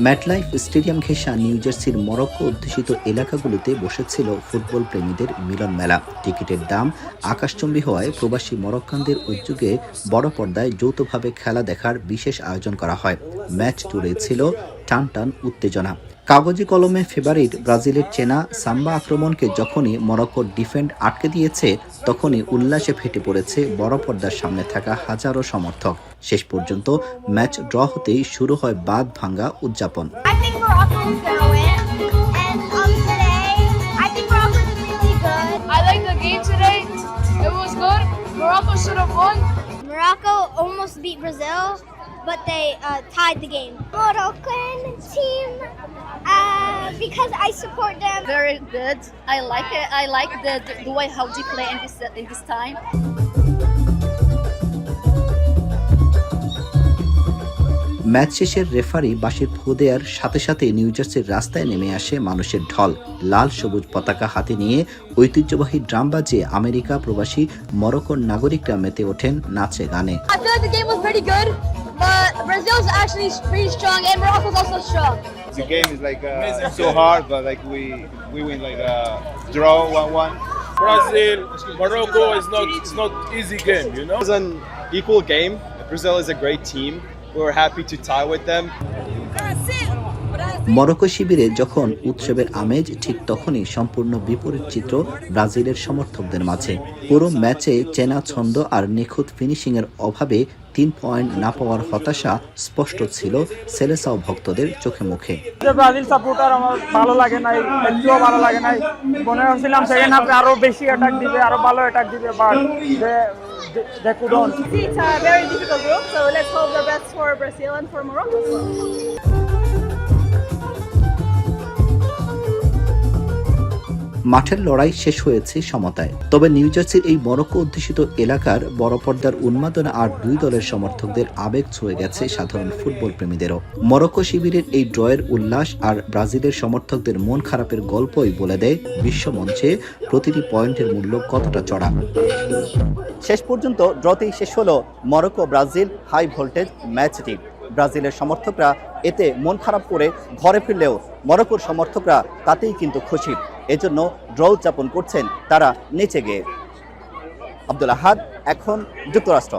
ম্যাটলাইফ stadium ঘেঁষা new জার্সির Morocco অধ্যুষিত এলাকাগুলোতে বসেছিল ফুটবল প্রেমীদের মিলন মেলা। টিকিটের দাম আকাশচুম্বী হওয়ায় প্রবাসী মরক্কানদের উদ্যোগে বড় পর্দায় যৌথভাবে খেলা দেখার বিশেষ আয়োজন করা হয়। ম্যাচ জুড়ে ছিল টান টান উত্তেজনা। কাগজে কলমে ফেভারিট ব্রাজিলের চেনা সাম্বা আক্রমণকে যখনই মরক্কোর ডিফেন্ড আটকে দিয়েছে, তখনই উল্লাসে ফেটে পড়েছে বড় পর্দার সামনে থাকা হাজারো সমর্থক। শেষ পর্যন্ত ম্যাচ ড্র হতেই শুরু হয় বাঁধ ভাঙ্গা উদযাপন। Morocco almost beat Brazil, but they tied the game. Moroccan team, because I support them. Very good. I like it. I like the way how they play in this time. Match শেষের referee বাঁশির ফু দেওয়ার সাথে সাথে new জার্সির রাস্তায় নেমে আসে মানুষের ঢল। লাল সবুজ পতাকা হাতে নিয়ে ঐতিহ্যবাহী ড্রাম বাজিয়ে আমেরিকা প্রবাসী মরক্কোর নাগরিকরা মেতে ওঠেন নাচে গানে। I feel like the game was pretty good, but Brazil's actually pretty strong and Morocco's also strong. The game is like so hard, but like we win like draw 1-1. Brazil, Morocco is not easy game, you know. It was an equal game. Brazil is a great team. We were happy to tie with them. Morocco শিবিরে যখন উৎসবের আমেজ, ঠিক তখনই সম্পূর্ণ বিপরীত চিত্র ব্রাজিলের সমর্থকদের মাঝে। পুরো ম্যাচে চেনা ছন্দ আর নিখুঁত ফিনিশিং এর অভাবে 3 পয়েন্ট না পাওয়ার হতাশা স্পষ্ট ছিল সেলেসাও ভক্তদের চোখে মুখে। ব্রাজিল সাপোর্টার আমার ভালো লাগে নাই, একটুও ভালো লাগে নাই। মনে হচ্ছিলাম সেকেন্ড হাফে আরো বেশি অ্যাটাক দিবে, আরো ভালো অ্যাটাক দিবে, but they couldn't. It's a very difficult group, so let's hope the best for Brazil and for Morocco as well. মাঠের লড়াই শেষ হয়েছে সমতায়। তবে নিউ জার্সির এই মরক্কো অধ্যুষিত এলাকার বড় পর্দার উন্মাদনা আর দুই দলের সমর্থকদের আবেগ ছুঁয়ে গেছে সাধারণ ফুটবল প্রেমীদেরও। মরক্কো শিবিরের এই ড্রয়ের উল্লাস আর ব্রাজিলের সমর্থকদের মন খারাপের গল্পই বলে দেয় বিশ্বমঞ্চে প্রতিটি পয়েন্টের মূল্য কতটা চড়া। শেষ পর্যন্ত ড্রতেই শেষ হলো মরক্কো ব্রাজিল হাই ভোল্টেজ ম্যাচটি। ব্রাজিলের সমর্থকরা এতে মন খারাপ করে ঘরে ফিরলেও মরক্কোর সমর্থকরা তাতেই কিন্তু খুশি। এজন্য ড্র উদযাপন করছেন তারা নেচে গেয়ে। আব্দুল আহাদ, এখন যুক্তরাষ্ট্র।